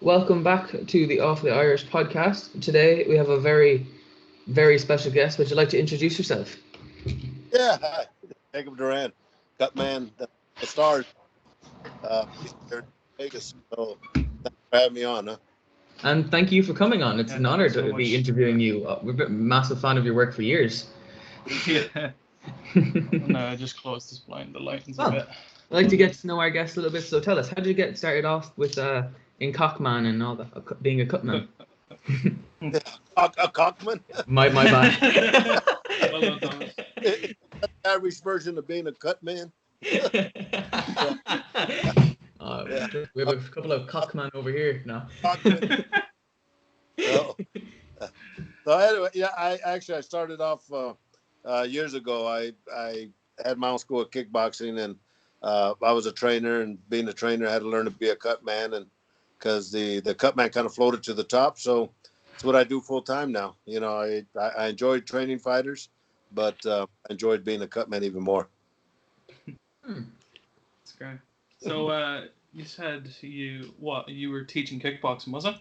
Welcome back to the Awfully Irish podcast. Today we have a very, very special guest. Would you like to introduce yourself? Yeah, hi. Jacob Duran, Cutman, the stars, here in Vegas. So thanks for having me on, huh? And thank you for coming on. It's an thank honor you so to be much. interviewing you. We've been a massive fan of your work for years. Appreciate it. No, I just closed this blind. The lighting's a Well, bit. I'd like to get to know our guest a little bit. So tell us, how did you get started off with in Cockman and all that, being a cutman? A Cockman, my bad. Well done, Thomas. the Irish version of being a cut man. Yeah. We have a couple of cockman over here now. Cockman. So, so anyway, yeah, I started off years ago. I had my own school of kickboxing, and I was a trainer. And being a trainer, I had to learn to be a cut man, and because the cut man kind of floated to the top. So it's what I do full time now. You know, I enjoyed training fighters, but I enjoyed being a cut man even more. That's great. So, you said you were teaching kickboxing, was it?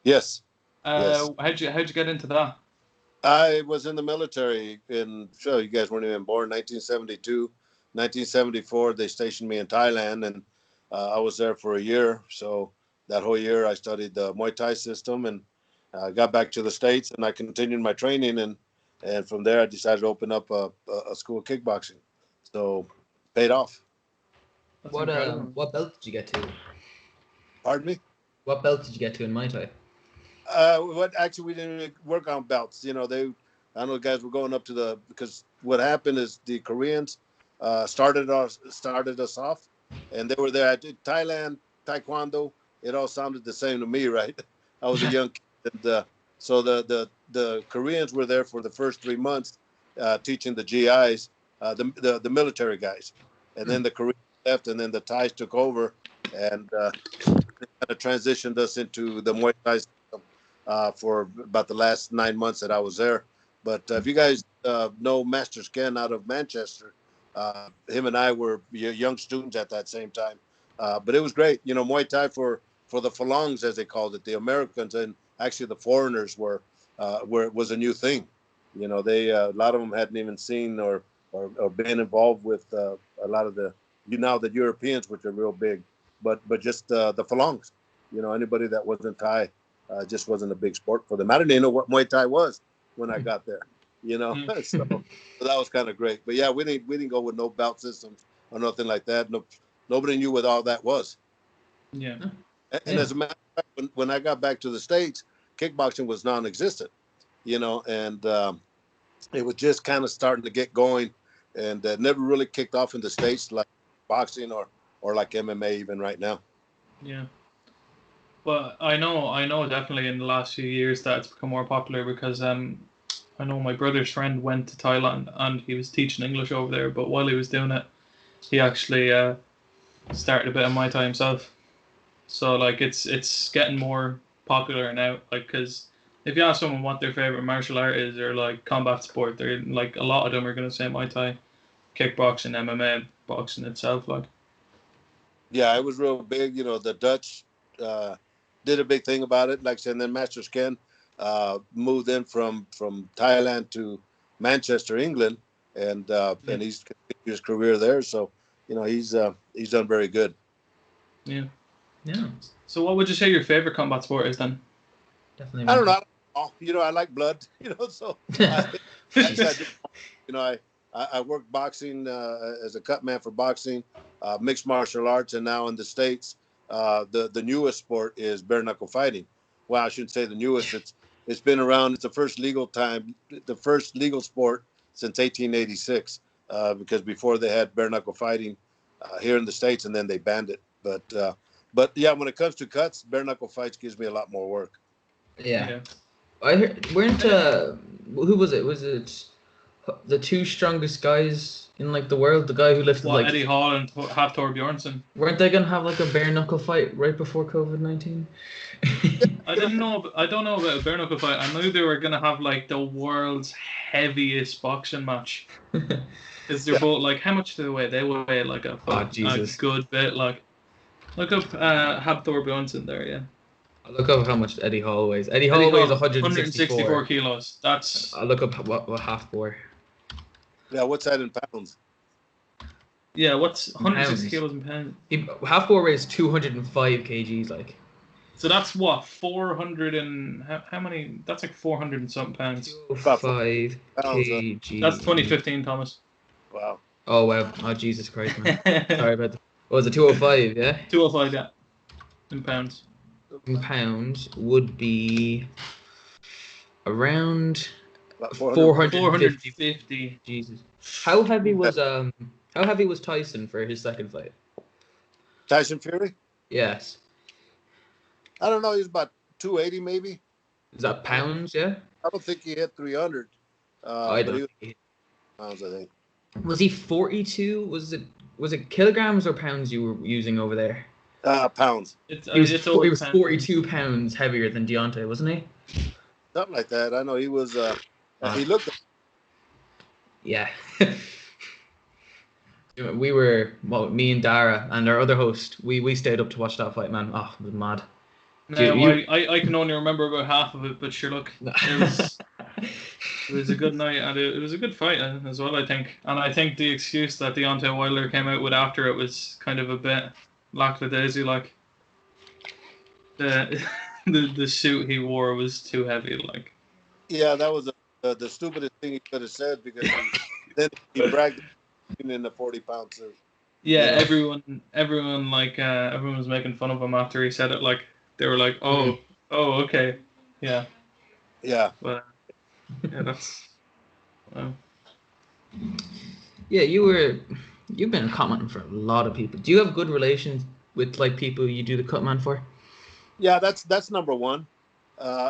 Yes. Yes. How'd you get into that? I was in the military you guys weren't even born, 1972, 1974. They stationed me in Thailand, and I was there for a year. So that whole year I studied the Muay Thai system, and got back to the States, and I continued my training. And from there I decided to open up a school of kickboxing. So paid off. That's incredible. What belt did you get to? Pardon me? What belt did you get to in Muay Thai? We didn't work on belts. You know, I know guys were going up to because what happened is the Koreans started us off, and they were there. I did Thailand, Taekwondo. It all sounded the same to me, right? I was a young kid, and so the Koreans were there for the first 3 months, teaching the GIs, the military guys, and then the Koreans left, and then the Thais took over, and they kind of transitioned us into the Muay Thai for about the last 9 months that I was there. But if you guys know Master Ken out of Manchester, him and I were young students at that same time. But it was great. You know, Muay Thai for the Falungs, as they called it, the Americans, and actually the foreigners where it was a new thing. You know, they a lot of them hadn't even seen or been involved with a lot of the Europeans, which are real big, but just the Falungs. You know, anybody that wasn't Thai. Just wasn't a big sport for them. I didn't even know what Muay Thai was when I got there, you know. So that was kind of great. But yeah, we didn't go with no belt systems or nothing like that. No, nobody knew what all that was. Yeah. And as a matter of fact, when I got back to the States, kickboxing was non-existent, you know, and it was just kind of starting to get going, and never really kicked off in the States like boxing or like MMA even right now. Yeah. But I know definitely in the last few years that it's become more popular because I know my brother's friend went to Thailand and he was teaching English over there, but while he was doing it, he actually started a bit of Muay Thai himself. So like it's getting more popular now, like because if you ask someone what their favorite martial art is or like combat sport, they're like a lot of them are gonna say Muay Thai, kickboxing, MMA, boxing itself, like. Yeah, it was real big. You know, the Dutch did a big thing about it. Like I said, and then Master Ken moved in from Thailand to Manchester, England, and he's continued his career there. So, you know, he's done very good. Yeah. Yeah, So what would you say your favorite combat sport is then? definitely. I don't know. You know, I like blood. You know, so I worked boxing as a cut man for boxing, mixed martial arts, and now in the States, the newest sport is bare knuckle fighting. Well, I shouldn't say the newest. It's been around. It's the first legal sport since 1886. Because before they had bare knuckle fighting here in the States, and then they banned it. But yeah, when it comes to cuts, bare knuckle fights gives me a lot more work. Yeah. I heard, who was it? Was it the two strongest guys in like the world? The guy who lifted like Eddie Hall and Hafthor Bjornsson. Weren't they gonna have like a bare knuckle fight right before COVID-19? I don't know about a bare knuckle fight. I knew they were gonna have like the world's heaviest boxing match. Because they're both like, how much do they weigh? They weigh like a good bit. Like Look up Habthor Bjornsson there, yeah. I'll look up how much Eddie Hall weighs. Eddie Eddie Hall weighs Hall, 164. kilos. That's I'll look up what half bore. Yeah, what's that in pounds? yeah. What's 160 Pounds. kilos in pounds? Half bore weighs 205 kgs. Like. So that's what 400 and how many? That's like 400 and something pounds. 205 pounds, kg. That's 2015, Thomas. Wow. Oh wow! Oh Jesus Christ, man! Sorry about that. What was it? 205? Yeah. 205, yeah, in pounds. In pounds would be around About 450. 450. Jesus. How heavy was Tyson for his second fight? Tyson Fury? Yes. I don't know. He's about 280 maybe. Is that pounds? Yeah. I don't think he hit 300. I But don't. he was pounds, I think. Was he 42? Was it kilograms or pounds you were using over there? Pounds. He was 42 pounds heavier than Deontay, wasn't he? Something like that. I know he was. He looked. Yeah. Me and Dara and our other host, we stayed up to watch that fight, man. Oh, it was mad. No, I can only remember about half of it, but sure, look, it was a good night and it was a good fight as well, I think. And I think the excuse that Deontay Wilder came out with after it was kind of a bit lackadaisy, like the suit he wore was too heavy, like. Yeah, that was the stupidest thing he could have said because then he bragged in the 40-pound suit. Yeah, everyone was making fun of him after he said it. Like they were like, "Oh, okay, yeah." But yeah, that's. Wow. Yeah, you've been commenting for a lot of people. Do you have good relations with like people you do the Cutman for? Yeah, that's number one,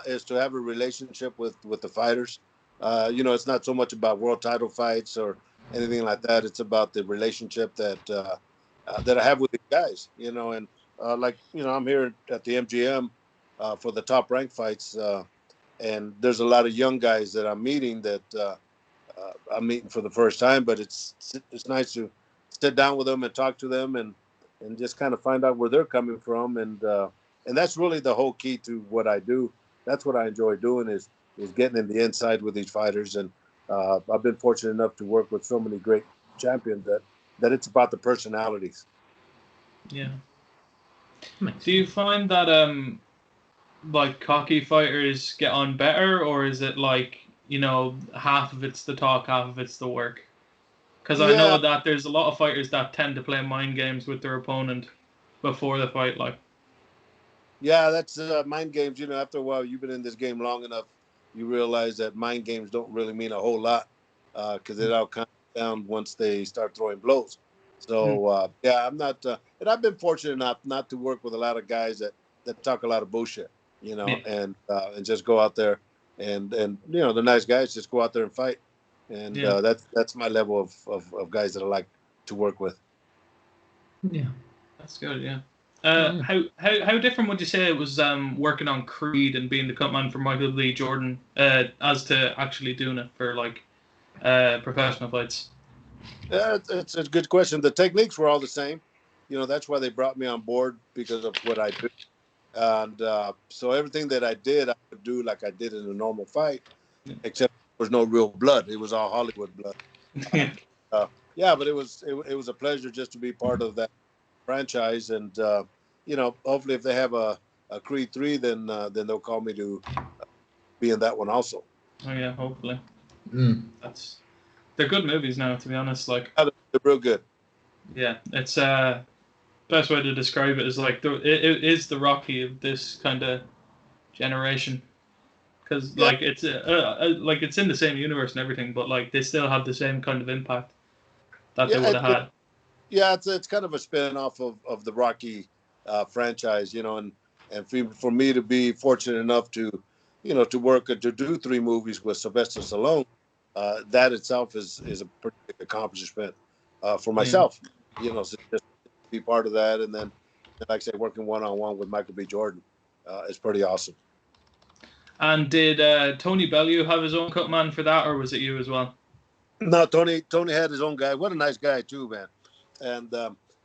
is to have a relationship with the fighters. It's not so much about world title fights or anything like that. It's about the relationship that I have with the guys. And I'm here at the MGM for the top ranked fights, and there's a lot of young guys that I'm meeting that I'm meeting for the first time. But it's nice to sit down with them and talk to them and just kind of find out where they're coming from, and that's really the whole key to what I do. That's what I enjoy doing is getting in the inside with these fighters, and I've been fortunate enough to work with so many great champions that it's about the personalities. Yeah. Do you find that like cocky fighters get on better, or is it like half of it's the talk, half of it's the work? Because I know that there's a lot of fighters that tend to play mind games with their opponent before the fight, like. Yeah, that's mind games. After a while, you've been in this game long enough, you realize that mind games don't really mean a whole lot because it all comes down once they start throwing blows. So, I'm not, and I've been fortunate enough not to work with a lot of guys that talk a lot of bullshit, and just go out there and the nice guys just go out there and fight. And that's my level of guys that I like to work with. Yeah. That's good, yeah. How different would you say it was working on Creed and being the Cutman for Michael B. Jordan as to actually doing it for like professional fights? Yeah, it's a good question. The techniques were all the same. That's why they brought me on board because of what I do. And so everything that I did, I would do like I did in a normal fight, except there was no real blood. It was all Hollywood blood. But it was a pleasure just to be part of that franchise, and hopefully if they have a Creed 3, then they'll call me to be in that one also. Oh yeah, hopefully. They're good movies now, to be honest. Like they're real good. Yeah, it's best way to describe it is like it is the Rocky of this kind of generation, because like it's like it's in the same universe and everything, but like they still have the same kind of impact that they would have had. Yeah, it's kind of a spin-off of the Rocky franchise, and for me to be fortunate enough to work to do 3 movies with Sylvester Stallone, that itself is a pretty big accomplishment for myself, so just be part of that, and then like I say, working one-on-one with Michael B. Jordan is pretty awesome. And did Tony Bellew have his own Cutman for that, or was it you as well? No, Tony had his own guy. What a nice guy too, man. And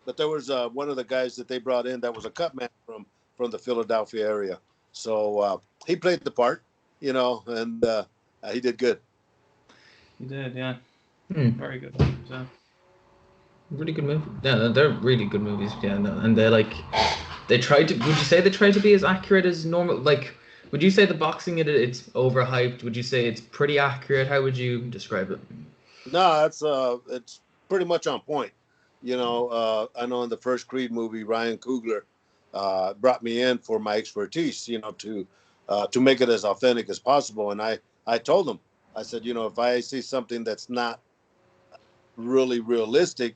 but there was one of the guys that they brought in that was a Cutman from the Philadelphia area. So he played the part, and he did good. He did, yeah. Very good. So. Really good movie. Yeah, they're really good movies. Yeah, no, and they tried to. Would you say they tried to be as accurate as normal? Like, would you say the boxing it's overhyped? Would you say it's pretty accurate? How would you describe it? No, it's pretty much on point. I know in the first Creed movie, Ryan Coogler brought me in for my expertise, to make it as authentic as possible. And I told him, I said, if I see something that's not really realistic,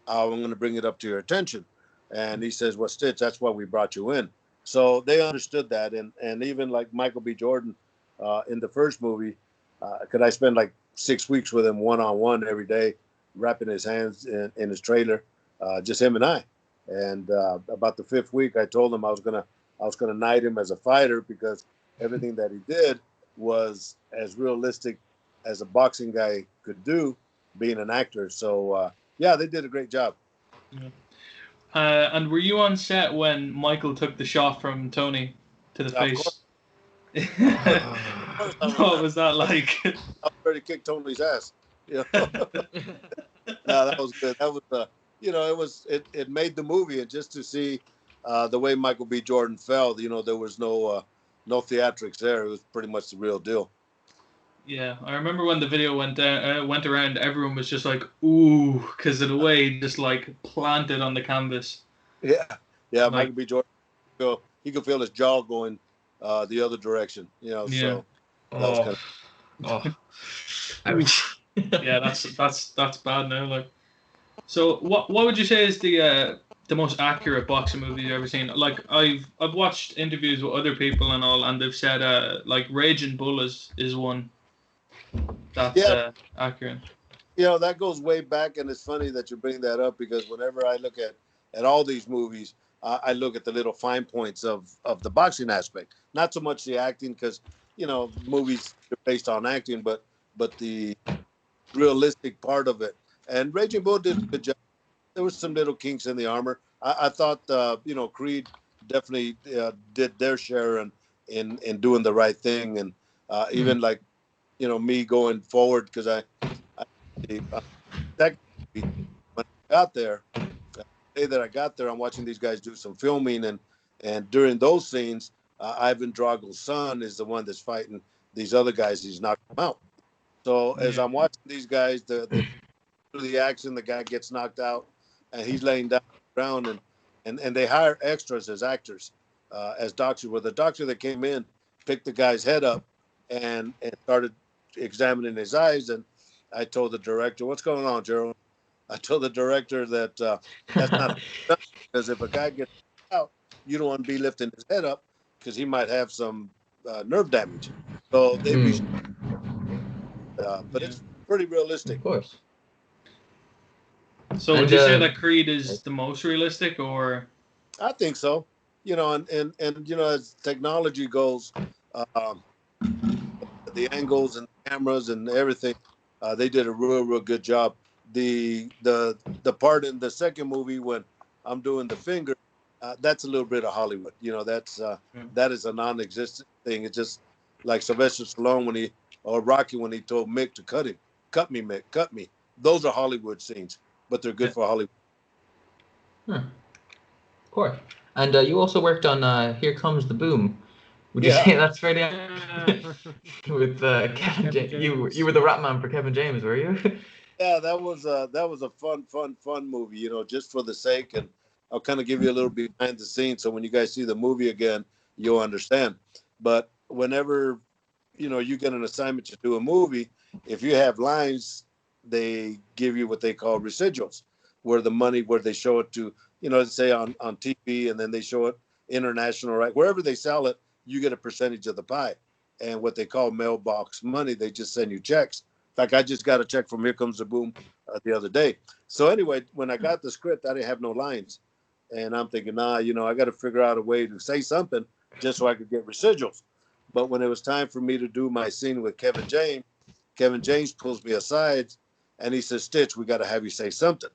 I'm going to bring it up to your attention. And he says, well, Stitch, that's why we brought you in. So they understood that. And even like Michael B. Jordan in the first movie, could I spend like 6 weeks with him one-on-one every day, wrapping his hands in his trailer, just him and I. And about the 5th week, I told him I was gonna knight him as a fighter because everything that he did was as realistic as a boxing guy could do, being an actor. So yeah, they did a great job. Yeah. And were you on set when Michael took the shot from Tony to the face? What was that like? I was ready to kick Tony's ass. No, that was good. That was it made the movie, and just to see the way Michael B. Jordan fell, there was no theatrics there. It was pretty much the real deal. Yeah, I remember when the video went around, everyone was just like, "Ooh," because of the way he just like planted on the canvas. Yeah, like, Michael B. Jordan, he could feel his jaw going the other direction. Yeah. So that was kind of. Ouch. Yeah, that's bad now. Like, so what would you say is the most accurate boxing movie you've ever seen? Like, I've watched interviews with other people and all, and they've said like Raging Bull is one that's accurate. That goes way back, and it's funny that you bring that up because whenever I look at all these movies, I look at the little fine points of the boxing aspect, not so much the acting, because movies are based on acting, but the realistic part of it. And Raging Bull did a good job. There was some little kinks in the armor. I thought Creed definitely did their share in doing the right thing, and even like me going forward, because that when I got there, the day that I got there, I'm watching these guys do some filming, and during those scenes, Ivan Drago's son is the one that's fighting these other guys. He's knocked them out. So as I'm watching these guys, the action, the guy gets knocked out, and he's laying down on the ground, and they hire extras as actors, as doctors. Well, the doctor that came in picked the guy's head up and started examining his eyes, and I told the director, "What's going on, Gerald?" I told the director that that's not because if a guy gets out, you don't want to be lifting his head up because he might have some nerve damage. So they, but it's pretty realistic. Of course. So would you say that Creed is the most realistic, or? I think so. And as technology goes, the angles and cameras and everything, they did a real good job. The part in the second movie when I'm doing the finger, that's a little bit of Hollywood. That is a non-existent thing. It's just like Sylvester Stallone or Rocky when he told Mick to cut him. Cut me, Mick, cut me. Those are Hollywood scenes, but they're good for Hollywood. Of course. And you also worked on Here Comes the Boom. Would you say that's fairly with Kevin James? You were the rap man for Kevin James, were you? Yeah, that was a fun movie. Just for the sake, and I'll kind of give you a little behind the scenes, so when you guys see the movie again, you'll understand. But whenever you get an assignment to do a movie, if you have lines, they give you what they call residuals, where they show it to, let's say on TV, and then they show it international, right? Wherever they sell it, you get a percentage of the pie. And what they call mailbox money, they just send you checks. In fact, I just got a check from Here Comes the Boom the other day. So anyway, when I got the script, I didn't have no lines. And I'm thinking, I got to figure out a way to say something just so I could get residuals. But when it was time for me to do my scene with Kevin James pulls me aside and he says, Stitch, we got to have you say something.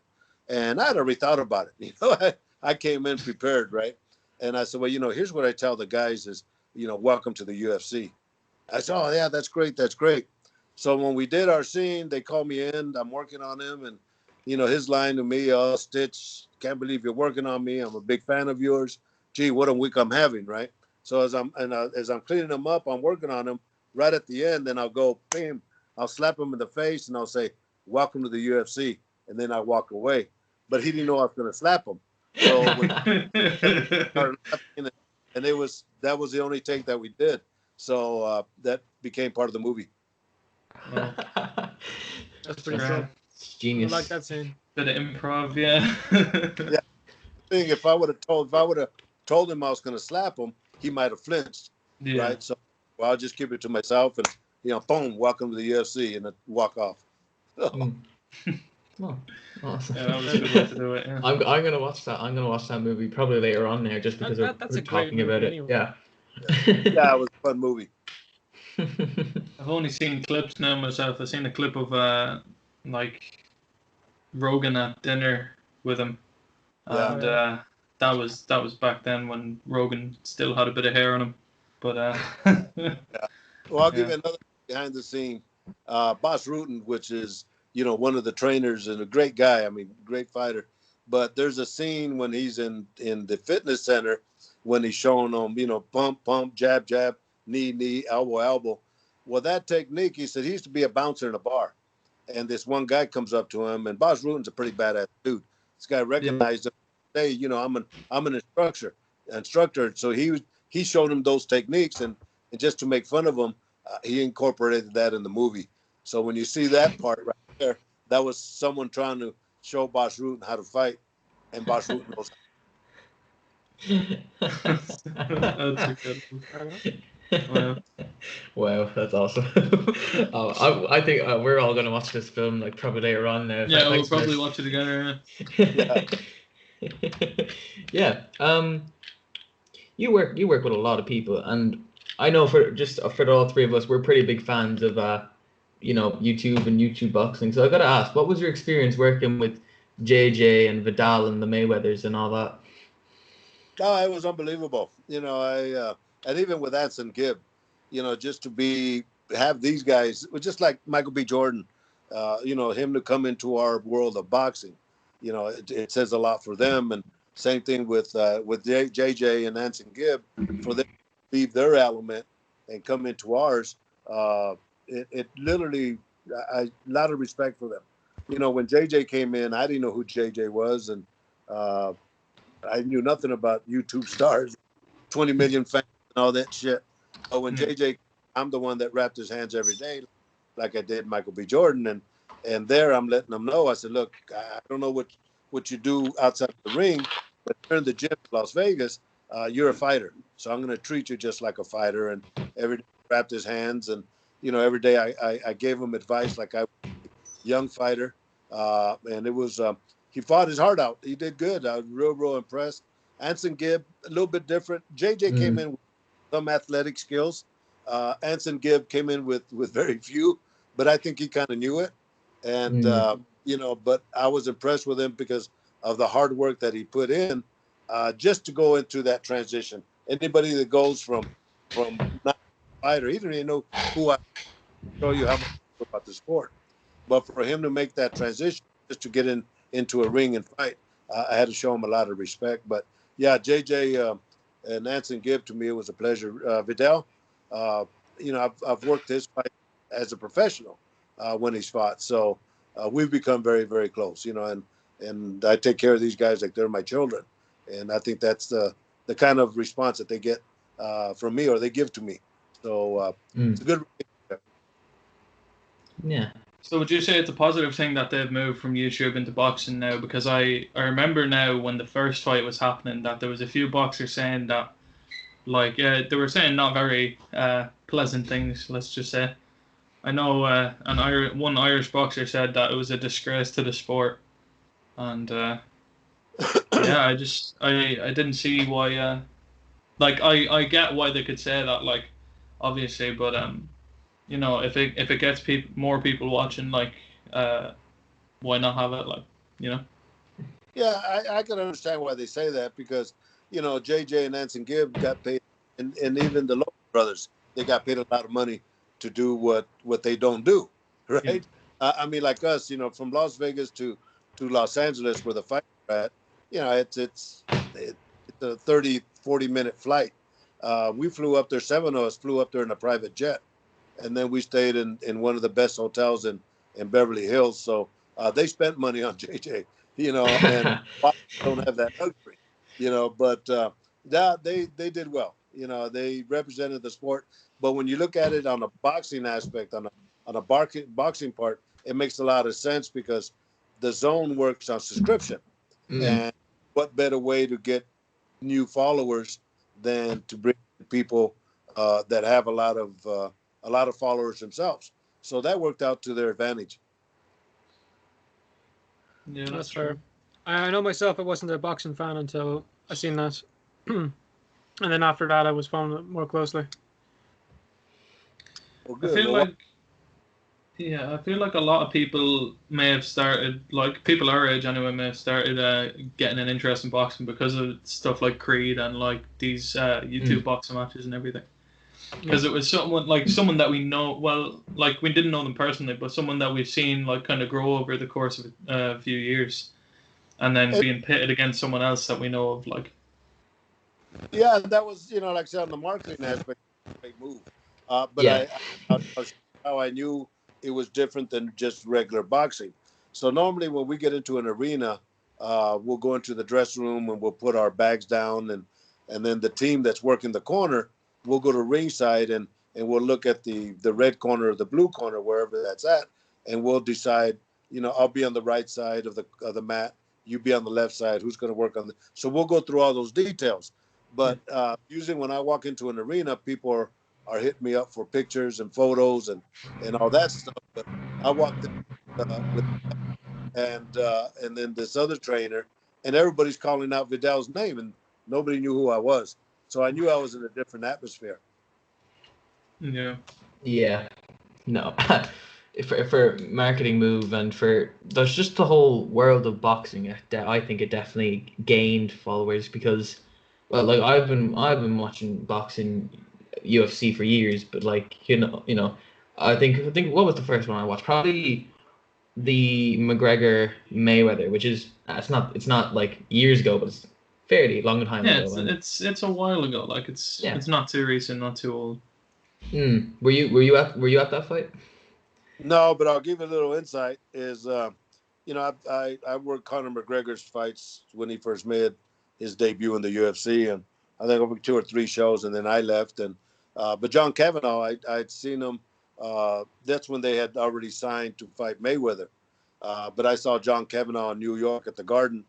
And I'd already thought about it. I came in prepared, right? And I said, well, here's what I tell the guys is, welcome to the UFC. I said, oh, yeah, that's great. That's great. So when we did our scene, they called me in. I'm working on him. And, his line to me, oh, Stitch, can't believe you're working on me. I'm a big fan of yours. Gee, what a week I'm having, right? So as I'm cleaning him up, I'm working on him. Right at the end, then I'll go, bam, I'll slap him in the face and I'll say, welcome to the UFC. And then I walk away. But he didn't know I was going to slap him. So when started laughing, and that was the only take that we did. So that became part of the movie. Well, That's pretty cool. It's genius. I like that scene. bit of improv, yeah. Yeah. If I would have told him I was going to slap him, he might have flinched, Yeah. right? So I'll just keep it to myself and boom, welcome to the UFC, and then walk off. Oh, awesome. Yeah, that was a good way to do it. Yeah. I'm gonna watch that. I'm gonna watch that movie probably later on there, just because That's we're a great talking about movie it. anyway. Yeah. Yeah, it was a fun movie. I've only seen clips now myself. I've seen a clip of like Rogan at dinner with him, Yeah. and that was back then when Rogan still had a bit of hair on him. But Well, I'll give you another behind the scene. Boss Rutan, which is one of the trainers and a great guy. I mean, great fighter. But there's a scene when he's in the fitness center when he's showing them, pump, pump, jab, jab, knee, elbow, elbow. Well, that technique, he said, he used to be a bouncer in a bar. And this one guy comes up to him, and Boss Rutan's a pretty badass dude. This guy recognized him. Hey, I'm an instructor. So he showed him those techniques, and just to make fun of him, he incorporated that in the movie. So when you see that part right there, that was someone trying to show Boss Rutan how to fight, and Boss Rutan knows. that's a good one. Wow. Wow, that's awesome. I think we're all gonna watch this film like probably later on now. Yeah, we'll Thanks for probably this. watch it together. Yeah. You work with a lot of people, and I know for all three of us, we're pretty big fans of YouTube and YouTube boxing. So I gotta ask, what was your experience working with JJ and Vidal and the Mayweathers and all that? Oh, it was unbelievable. And even with Anson Gibb, just to have these guys, just like Michael B. Jordan, him to come into our world of boxing, it says a lot for them. And same thing with JJ and Anson Gibb, for them to leave their element and come into ours. It literally, a lot of respect for them. When JJ came in, I didn't know who JJ was, and I knew nothing about YouTube stars, 20 million fans and all that shit. But when JJ, I'm the one that wrapped his hands every day, like I did Michael B. Jordan, and there I'm letting them know. I said, look, I don't know what you do outside the ring, but you're in the gym in Las Vegas, you're a fighter. So I'm going to treat you just like a fighter. And every day I wrapped his hands, and every day I gave him advice like I was a young fighter. And it was he fought his heart out. He did good. I was real impressed. Anson Gibb, a little bit different. JJ came in with some athletic skills. Anson Gibb came in with very few, but I think he kind of knew it. And, but I was impressed with him because of the hard work that he put in just to go into that transition. Anybody that goes from not a fighter, he didn't even know who I show you how much about the sport. But for him to make that transition, just to get into a ring and fight, I had to show him a lot of respect. But yeah, JJ and Anson Gibb, to me, it was a pleasure. Vidal, I've worked his fight as a professional when he's fought. So we've become very, very close, and I take care of these guys like they're my children. And I think that's the kind of response that they get from me, or they give to me. So it's a good relationship. Yeah. So would you say it's a positive thing that they've moved from YouTube into boxing now? Because I remember now when the first fight was happening that there was a few boxers saying that, they were saying not very pleasant things, let's just say. I know one Irish boxer said that it was a disgrace to the sport. And yeah, I didn't see why, I get why they could say that, obviously, but if it gets more people watching, why not have it, Yeah, I can understand why they say that because, JJ and Anson Gibb got paid, and even the Lowe brothers, they got paid a lot of money to do what they don't do, Yeah. right? I mean, like us, from Las Vegas to Los Angeles where the fight are at, it's a 30-40 minute flight. We flew up there, seven of us flew up there in a private jet, and then we stayed in one of the best hotels in Beverly Hills. So they spent money on JJ, and don't have that luxury, But yeah, they did well. They represented the sport. But when you look at it on a boxing aspect, on a boxing part, it makes a lot of sense because the zone works on subscription, Mm. and what better way to get new followers than to bring people that have a lot of followers themselves. So that worked out to their advantage. Yeah, That's that's fair. true. I know myself. I wasn't a boxing fan until I seen that, and then after that, I was following it more closely. Well, I good. feel Well, like Yeah, I feel like a lot of people may have started, like people our age anyway, may have started getting an interest in boxing because of stuff like Creed and like these YouTube Mm. boxing matches and everything. Yeah. Because it was someone that we know well, like we didn't know them personally, but someone that we've seen like kind of grow over the course of a few years, and then it, being pitted against someone else that we know of, like. yeah, that was like I said on the marketing aspect, great move. But Yeah. I'll show you how I knew it was different than just regular boxing. So normally when we get into an arena, we'll go into the dressing room and we'll put our bags down, and then the team that's working the corner, we'll go to ringside and we'll look at the red corner or the blue corner wherever that's at, and we'll decide. I'll be on the right side of the mat. You be on the left side. Who's going to work on the? So we'll go through all those details. But usually when I walk into an arena, people are hitting me up for pictures and photos and all that stuff. But I walked in with and then this other trainer, and everybody's calling out Vidal's name, and nobody knew who I was. So I knew I was in a different atmosphere. Yeah. Yeah. No. For marketing move and for there's just the whole world of boxing. I think it definitely gained followers because, well, like I've been watching boxing, UFC for years, but like I think what was the first one I watched? Probably the McGregor Mayweather, which is it's not like years ago, but it's fairly long time Yeah, ago. it's And it's it's a while ago. Like it's yeah, it's not too recent, not too old. were you at that fight? No, but I'll give you a little insight. Is I worked Conor McGregor's fights when he first made his debut in the UFC, and I think over 2 or 3 shows, and then I left. And but John Kavanaugh, I'd seen him. That's when they had already signed to fight Mayweather. But I saw John Kavanaugh in New York at the Garden.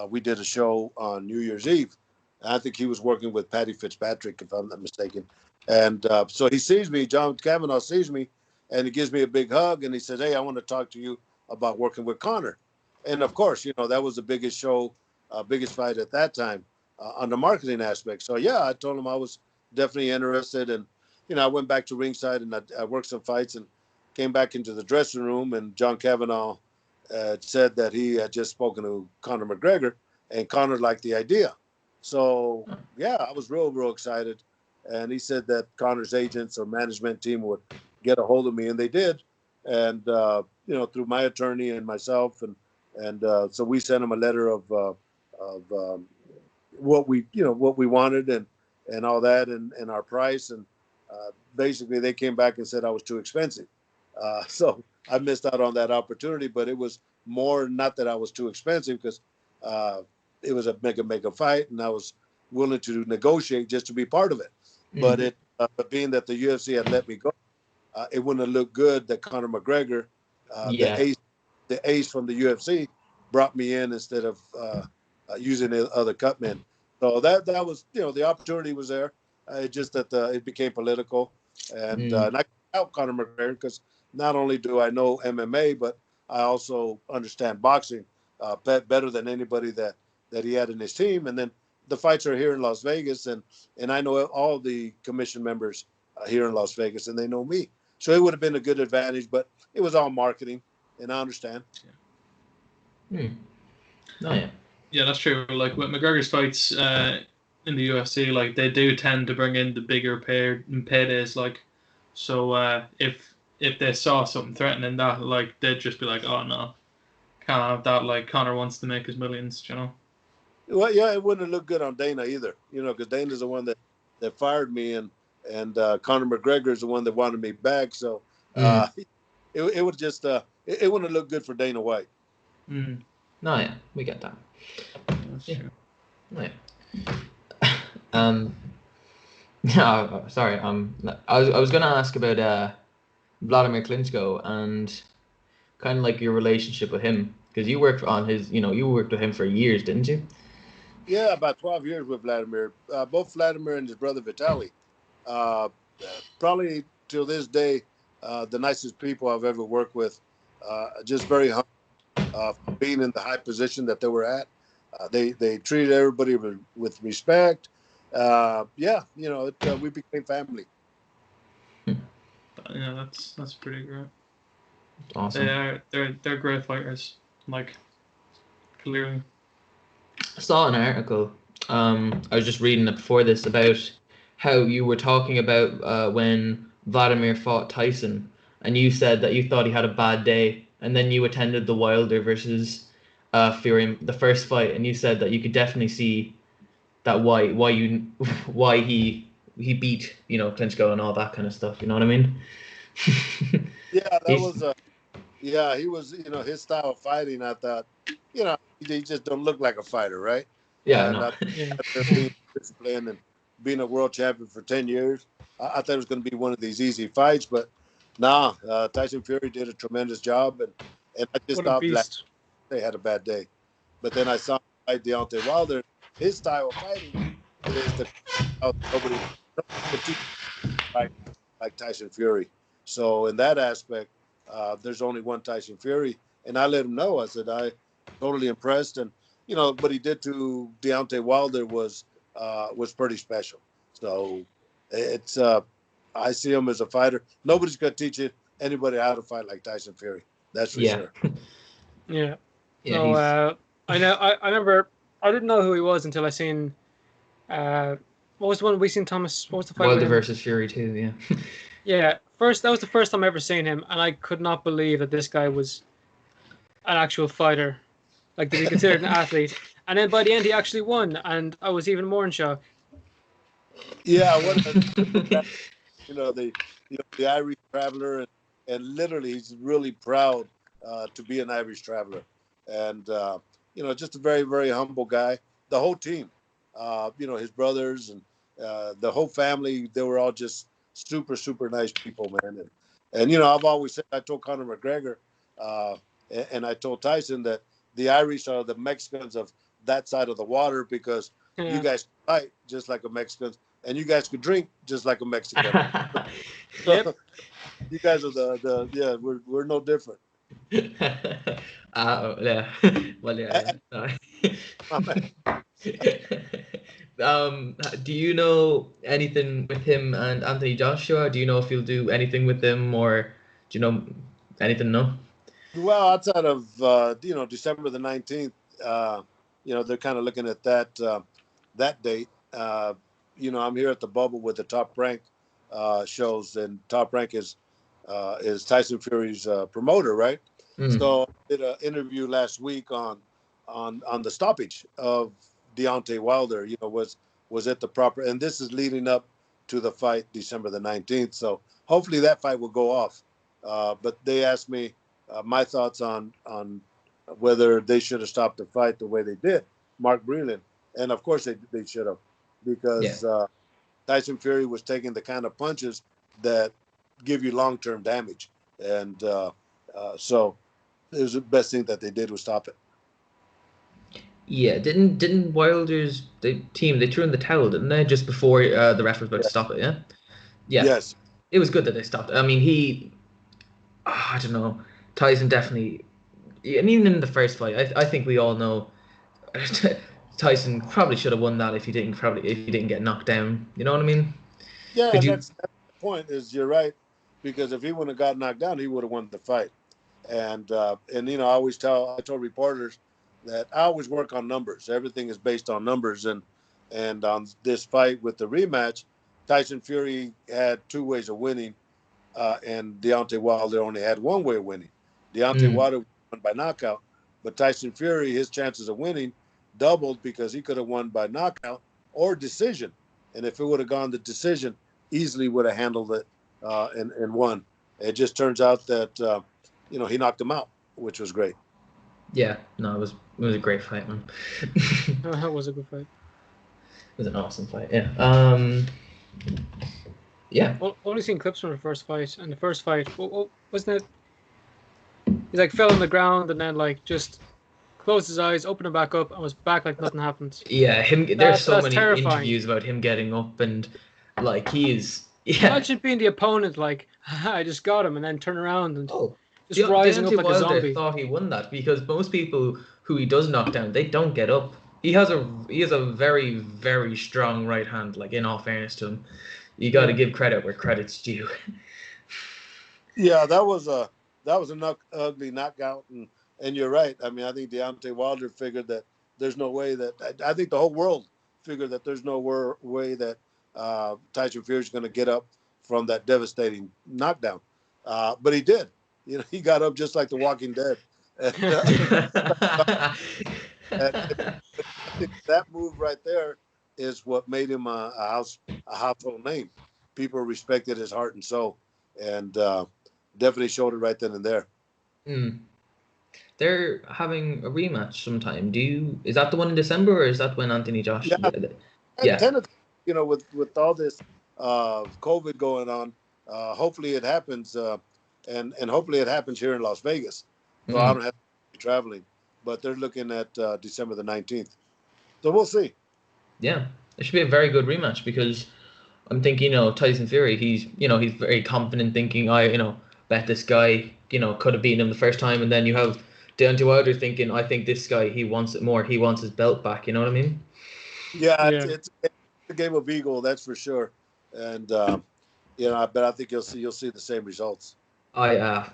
We did a show on New Year's Eve. And I think he was working with Patty Fitzpatrick, if I'm not mistaken. And so he sees me. John Kavanaugh sees me, and he gives me a big hug, and he says, "Hey, I want to talk to you about working with Conor." And of course, that was the biggest show, biggest fight at that time on the marketing aspect. So yeah, I told him I was definitely interested, and I went back to ringside and I worked some fights and came back into the dressing room, and John Kavanaugh said that he had just spoken to Conor McGregor, and Conor liked the idea. So yeah, I was real excited, and he said that Conor's agents or management team would get a hold of me, and they did. And through my attorney and myself, and so we sent him a letter of what we wanted and all that, and our price, and basically they came back and said I was too expensive. So I missed out on that opportunity, but it was more not that I was too expensive because uh, it was a mega fight, and I was willing to negotiate just to be part of it. But Mm. but being that the UFC had let me go, it wouldn't have looked good that Conor McGregor, the Yeah. ace from the UFC, brought me in instead of using the other Cutman. So that was the opportunity was there. It just that it became political, and I helped Conor McGregor because not only do I know MMA, but I also understand boxing better than anybody that he had in his team. And then the fights are here in Las Vegas, and I know all the commission members here in Las Vegas, and they know me. So it would have been a good advantage, but it was all marketing, and I understand. Hmm. Oh yeah. Yeah, that's true. Like with McGregor's fights in the UFC, like they do tend to bring in the bigger paydays. Like, so if they saw something threatening that, like they'd just be like, oh no, can't have that. Like Connor wants to make his millions, you know. Well, yeah, it wouldn't have looked good on Dana either, because Dana's the one that fired me, and Conor McGregor is the one that wanted me back. So Mm. it would just it wouldn't have looked good for Dana White. Mm, No, yeah, we get that. that's Yeah. true. No, yeah. Yeah, sorry. I was gonna ask about Vladimir Klitschko and kind of like your relationship with him because you worked on his, you worked with him for years, didn't you? Yeah, about 12 years with Vladimir. Both Vladimir and his brother Vitaly. Probably till this day, the nicest people I've ever worked with. Just very humble, being in the high position that they were at. They treated everybody with respect. Yeah, we became family. Yeah, that's pretty great. Awesome. They're great fighters. Like clearly. I saw an article. I was just reading it before this about how you were talking about when Vladimir fought Tyson, and you said that you thought he had a bad day, and then you attended the Wilder versus Fury, the first fight, and you said that you could definitely see that why you why he beat Klitschko and all that kind of stuff. You know what I mean? Yeah, that He's was yeah, he was, his style of fighting. I thought, he just don't look like a fighter, right? yeah And no Yeah. after being disciplined and being a world champion for 10 years, I thought it was going to be one of these easy fights, but nah, Tyson Fury did a tremendous job, and I just What a thought beast. they had a bad day. But then I saw him fight Deontay Wilder. His style of fighting is the nobody could teach fight like Tyson Fury. So in that aspect, there's only one Tyson Fury, and I let him know. I said I totally impressed, and what he did to Deontay Wilder was pretty special. So it's I see him as a fighter. Nobody's gonna teach anybody how to fight like Tyson Fury. That's for yeah sure. Yeah. yeah No, he's I know. I remember. I didn't know who he was until I seen. Uh, what was the one we seen Thomas? What was the fight with Wilder him? versus Fury too. Yeah. Yeah, first that was the first time I ever seen him, and I could not believe that this guy was an actual fighter, like to be considered an athlete. And then by the end, he actually won, and I was even more in shock. Yeah, what a simple guy. The the Irish traveler, and literally he's really proud to be an Irish traveler, and just a very very humble guy. The whole team, his brothers and the whole family, they were all just super super nice people, man. And I've always said, I told Conor McGregor, uh, and I told Tyson that the Irish are the Mexicans of that side of the water because you Yeah. guys fight just like a Mexican, and you guys could drink just like a Mexican. Yep. You guys are the yeah, we're no different. Yeah. Well, yeah. Do you know anything with him and Anthony Joshua? Do you know if you'll do anything with them, or do you know anything? No. Well, outside of December the 19th, they're kind of looking at that date. I'm here at the Bubble with the Top Rank shows, and Top Rank is Tyson Fury's promoter, right? Mm. So I did an interview last week on the stoppage of Deontay Wilder. Was it the proper? And this is leading up to the fight December the 19th. So hopefully that fight will go off. But they asked me my thoughts on whether they should have stopped the fight the way they did, Mark Breland, and of course they should have, Yeah. because Tyson Fury was taking the kind of punches that give you long-term damage, and so it was the best thing that they did was stop it. Yeah. Didn't Wilder's the team they threw in the towel, didn't they? Just before the ref was about to Yes, stop it. Yeah. Yeah. yes, It was good that they stopped. I mean, I don't know. Tyson definitely. And even in the first fight, I think we all know Tyson probably should have won that if he didn't get knocked down. You know what I mean? yeah. Could And you? that's the point. Is you're right, because if he wouldn't have got knocked down, he would have won the fight. And I told reporters, that I always work on numbers. Everything is based on numbers, and on this fight with the rematch, Tyson Fury had two ways of winning, and Deontay Wilder only had one way of winning. Deontay Mm. Wilder won by knockout, but Tyson Fury, his chances of winning doubled because he could have won by knockout or decision. And if it would have gone the decision, easily would have handled it and won. It just turns out that he knocked him out, which was great. Yeah, no, it was a great fight, man. It That was a good fight. was an awesome fight. Yeah. Yeah. Well, only seen clips from the first fight, and the first fight, wasn't it? He like fell on the ground and then like just closed his eyes, opened them back up, and was back like nothing happened. Yeah, there's so That's many terrifying. interviews about him getting up and like yeah. Imagine being the opponent, like I just got him, and then turn around and just Deontay rising up like Wilder a zombie. thought he won that because most people who he does knock down, they don't get up. He has a very, very strong right hand. Like, in all fairness to him, you got to give credit where credit's due. Yeah, that was a ugly knockout, and you're right. I mean, I think Deontay Wilder figured that there's no way that I think the whole world figured that there's no way that Tyson Fury is going to get up from that devastating knockdown, but he did. He got up just like The Walking Dead. And I think that move right there is what made him a household name. People respected his heart and soul, and definitely showed it right then and there. They're having a rematch sometime. Is that the one in December, or is that when Anthony Joshua? Yeah. With all this COVID going on, hopefully it happens, and hopefully it happens here in Las Vegas. So I don't have to be traveling, but they're looking at December the 19th. So we'll see. Yeah, it should be a very good rematch because I'm thinking, Tyson Fury, he's very confident, thinking, I bet this guy, could have beaten him the first time, and then you have Deontay Wilder thinking, I think this guy, he wants it more, he wants his belt back. You know what I mean? Yeah. It's a game of ego, that's for sure, and but I think you'll see the same results. I'm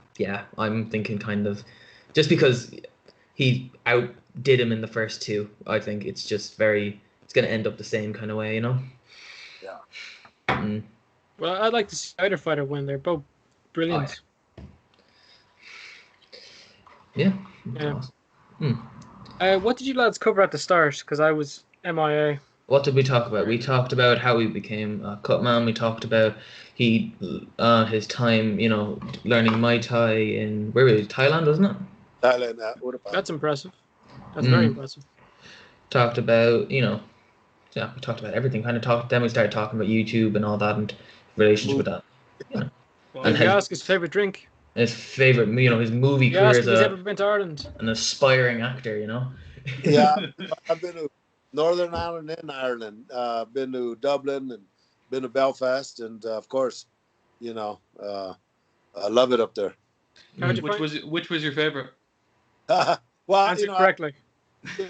thinking kind of, just because he outdid him in the first two, I think it's just it's going to end up the same kind of way, Yeah. Well, I'd like to see either fighter win. They're both brilliant. Yeah. Awesome. What did you lads cover at the start? Because I was MIA. What did we talk about? We talked about how he became Cutman. We talked about his time, learning Muay Thai in Thailand, wasn't it? Thailand. That's impressive. That's very impressive. Talked about, we talked about everything. Then we started talking about YouTube and all that and relationship with that. And he asked his favorite drink. His favorite, his movie career as he's ever been to Ireland. An aspiring actor, Yeah, I've been to Northern Ireland and Ireland. Been to Dublin and been to Belfast, and of course, I love it up there. Which was your favorite? Well, answer correctly. I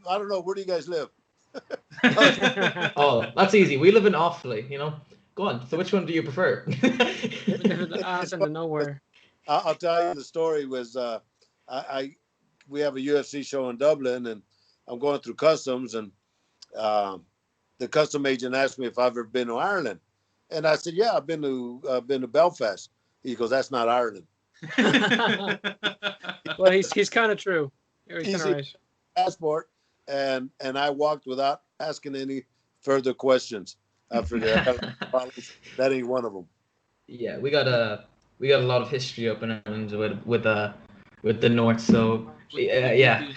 don't know. Where do you guys live? Oh, that's easy. We live in Offaly, Go on. So which one do you prefer? We live in the ass end of nowhere. I'll tell you the story was we have a UFC show in Dublin, and I'm going through customs, and the custom agent asked me if I've ever been to Ireland, and I said, yeah, I've been to Belfast. He goes, that's not Ireland. Well, he's kind of true. He's kind of right. Passport, and I walked without asking any further questions. After that ain't one of them. Yeah, we got a lot of history up in Ireland with the North, so yeah.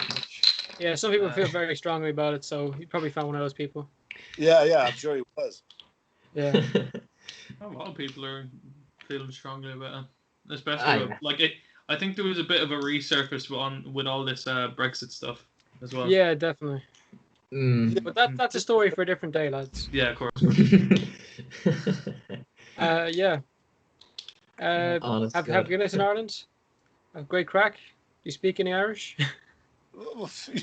Yeah, some people feel very strongly about it, so he probably found one of those people. Yeah, I'm sure he was. Yeah. A lot of people are feeling strongly about it, especially I think there was a bit of a resurface with all this Brexit stuff as well. Yeah, definitely. But that's a story for a different day, lads. Yeah, of course. Yeah. Have you guys in Ireland? Have great crack? Do you speak any Irish?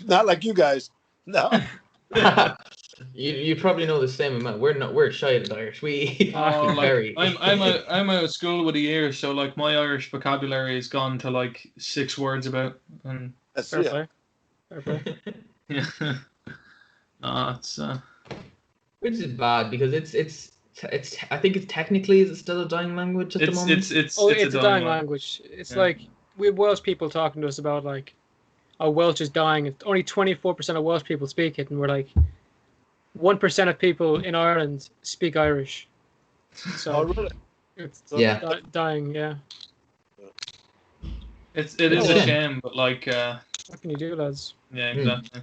Not like you guys. No. You probably know the same amount. We're shy of Irish. I'm out of school with a year, so like my Irish vocabulary has gone to like 6 words about. And that's fair play. Fair play. Yeah. No, it's Which is bad because it's I think it's technically is it still a dying language at the moment. Oh, it's it's a dying language. It's Yeah. like we have Welsh people talking to us about like, oh, Welsh is dying. It's only 24% of Welsh people speak it, and we're like, 1% of people in Ireland speak Irish. Oh, So really? it's So, Yeah. dying. Yeah. it It's is a a shame. shame, but like What can you do, lads? yeah, exactly.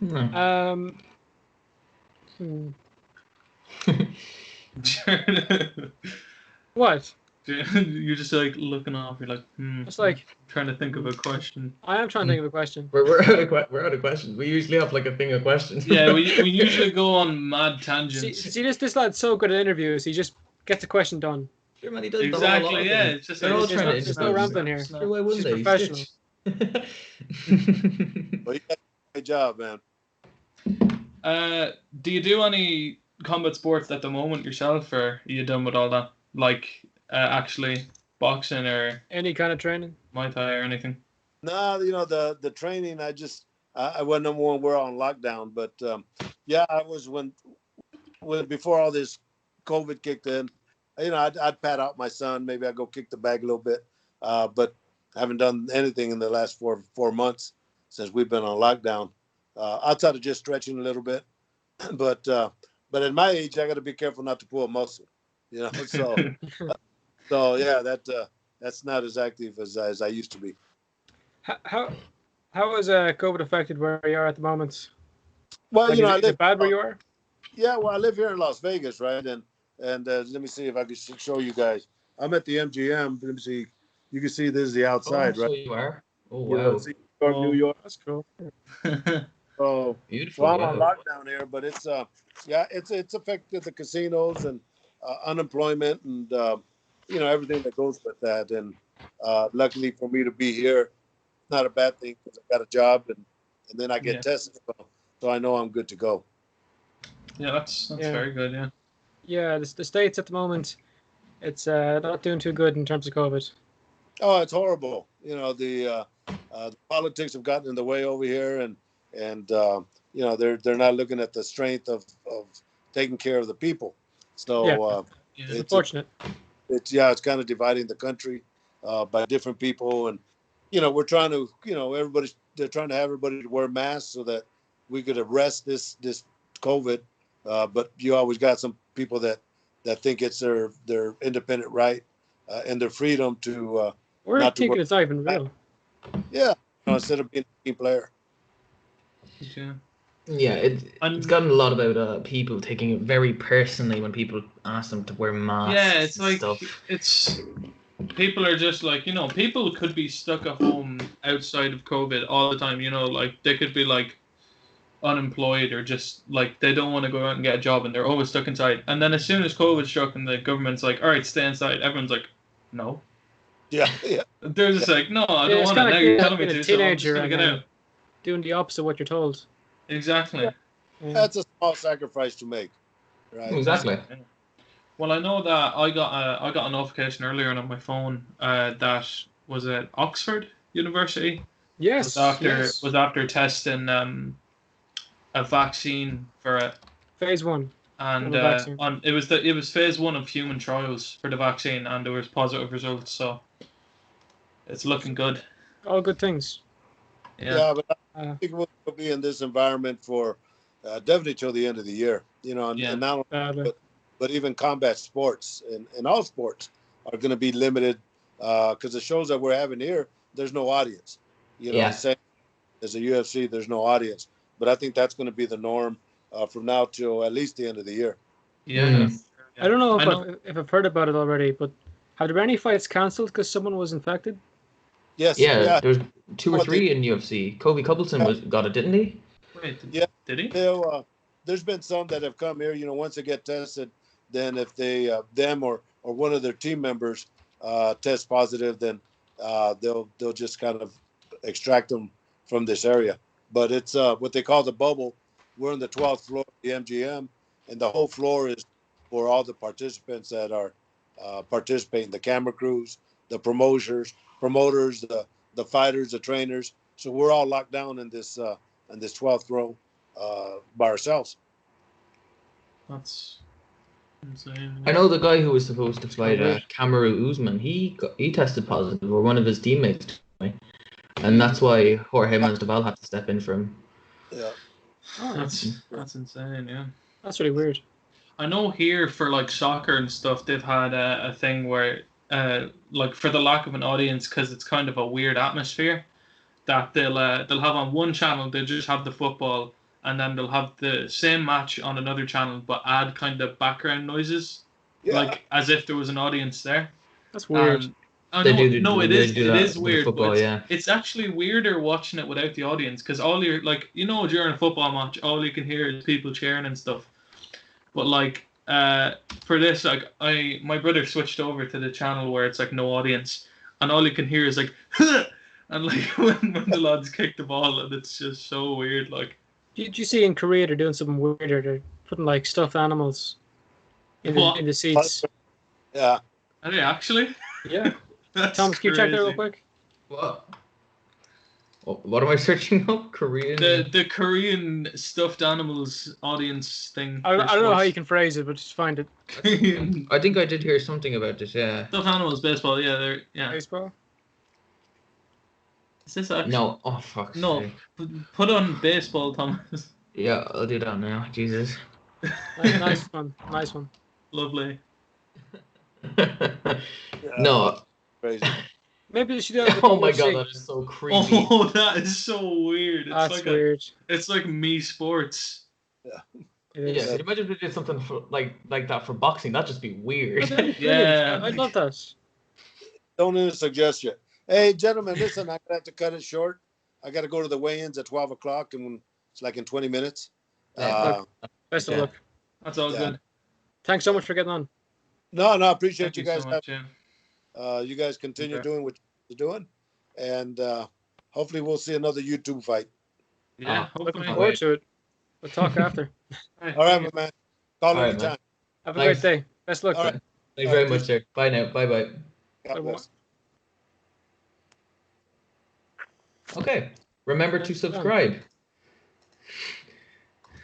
Hmm. Hmm. What? You're just like looking off. You're like, It's like trying to think of a question. I am trying to think of a question. We're out of questions. We usually have like a thing of questions. Yeah, we usually go on mad See, tangents. this lad's so good at interviews. He just gets a question done. Sure, man, he does the whole lot Exactly. of Yeah, them. it's just They're like all There's trying no, to there's no interview. rambling here. Sure, why wouldn't She's they? professional. well, you got a great job, man. Do you do any combat sports at the moment yourself, or are you done with all that? Like actually boxing or Any kind of training. Muay Thai or anything? No, the training. I went number one. We're on lockdown, but yeah, I was when before all this COVID kicked in. I'd pat out my son. Maybe I'd go kick the bag a little bit, but I haven't done anything in the last 4 months since we've been on lockdown. Outside of just stretching a little bit, but at my age, I got to be careful not to pull a muscle. So yeah, that's not as active as I used to be. How has COVID affected where you are at the moment? Well, Like, I is it live. bad where you are? Yeah, well, I live here in Las Vegas, right? And let me see if I can show you guys. I'm at the MGM. Let me see. You can see this is the Oh, outside, so right? you are. Oh wow. See New York. That's cool. So Beautiful. I'm on Wow. lockdown here, but it's affected the casinos and unemployment and everything that goes with that. And luckily for me to be here, not a bad thing because I got a job and then I get Yeah. tested, so I know I'm good to go. Yeah, that's Yeah. very good. Yeah. Yeah, the States at the moment, it's not doing too good in terms of COVID. Oh, it's horrible. The politics have gotten in the way over here, and they're not looking at the strength of taking care of the people. So Yeah. It's unfortunate. it's kind of dividing the country by different people, and we're trying to they're trying to have everybody to wear masks so that we could arrest this COVID, but you always got some people that think it's their independent right and their freedom to We're not to thinking work. it's not even real. Yeah, instead of being a team player. Yeah. Yeah, it's gotten a lot about people taking it very personally when people ask them to wear masks. Yeah, it's and like stuff. people are just like, people could be stuck at home outside of COVID all the time. Like they could be like unemployed or just like they don't want to go out and get a job and they're always stuck inside. And then as soon as COVID struck and the government's like, all right, stay inside, everyone's like, no. Yeah. They're just like, no, I Yeah, don't it's want it. kind Now of you're telling me being a to, so I'm just teenager gonna and get then out. doing the opposite of what you're told. Exactly. Yeah. That's a small sacrifice to make, right? Exactly. Well, I know that I got a notification earlier on my phone that was at Oxford University Yes. was after testing a vaccine for it, Phase 1. and Of a vaccine. it was phase 1 of human trials for the vaccine, and there was positive results, so it's looking good. All good things. Yeah, but I Uh, think we'll be in this environment for definitely till the end of the year. And not only, badly. but even combat sports and all sports are going to be limited because the shows that we're having here, there's no audience. Yeah. Same as the UFC, there's no audience. But I think that's going to be the norm from now till at least the end of the year. Yeah. I don't know if I've heard about it already, but have there been any fights cancelled because someone was infected? Yes. Yeah, there's 2 or Well, 3 in UFC. Kobe Covington got it, didn't he? Wait, Yeah. did he? There's been some that have come here. Once they get tested, then if they them or one of their team members test positive, then they'll just kind of extract them from this area. But it's what they call the bubble. We're on the 12th floor of the MGM, and the whole floor is for all the participants that are participating, the camera crews, the promoters, the fighters, the trainers. So we're all locked down in this 12th row by ourselves. That's insane. I know the guy who was supposed to fight weird. Kamaru Usman. He tested positive, or one of his teammates, and that's why Jorge Masvidal had to step in for him. Yeah. Oh, That's insane. Yeah. that's really weird. I know here for like soccer and stuff, they've had a thing where, like for the lack of an audience, because it's kind of a weird atmosphere, that they'll have on one channel, they'll just have the football, and then they'll have the same match on another channel, but add kind of background noises, Yeah. like as if there was an audience there. That's weird. And I They know, do no, it they is do it that is with weird, football, but yeah. it's actually weirder watching it without the audience, because all you're like, during a football match, all you can hear is people cheering and stuff. But like for this, like my brother switched over to the channel where it's like no audience, and all you can hear is like and like when the lads kick the ball, and it's just so weird. Like, Did you see in Korea they're doing something weirder? They're putting like stuffed animals in the seats. Yeah. are they actually? Yeah. That's Thomas, can you check that real crazy. quick? What? Oh, what am I searching up? Korean. The Korean stuffed animals audience thing. I don't know how you can phrase it, but just find it. I think I did hear something about this. Yeah. Stuffed animals baseball. Yeah. Baseball. Is this actually? No. Oh fuck. No. Put on baseball, Thomas. Yeah, I'll do that now. Jesus. Nice one. Nice one. Lovely. No. Crazy. Maybe they should do it with Oh the my UFC. god, that is so creepy. Oh, that is so weird. It's That's like weird. it's like Me Sports. It Yeah, is. could you imagine if they did something for, like that for boxing? That'd just be weird. Brilliant. Yeah. I'd love that. Don't even suggest you. Hey, gentlemen, listen, I have to cut it short. I got to go to the weigh-ins at 12 o'clock, and it's like in 20 minutes. Yeah. Best of Yeah. luck. That's all Yeah. good. Thanks so much for getting on. No, I appreciate Thank you you guys. so much. Yeah. You guys continue Okay. doing what you're doing, and hopefully we'll see another YouTube fight. Yeah. Looking Hopefully. forward to it. We'll talk after. All right, my man. Call All right, anytime. man. Have a Thanks. great day. Best luck. All right. Thank you All very right, much, sir. Bye now. Bye bye. God Bye-bye. bless. Okay. Remember to That's done. subscribe.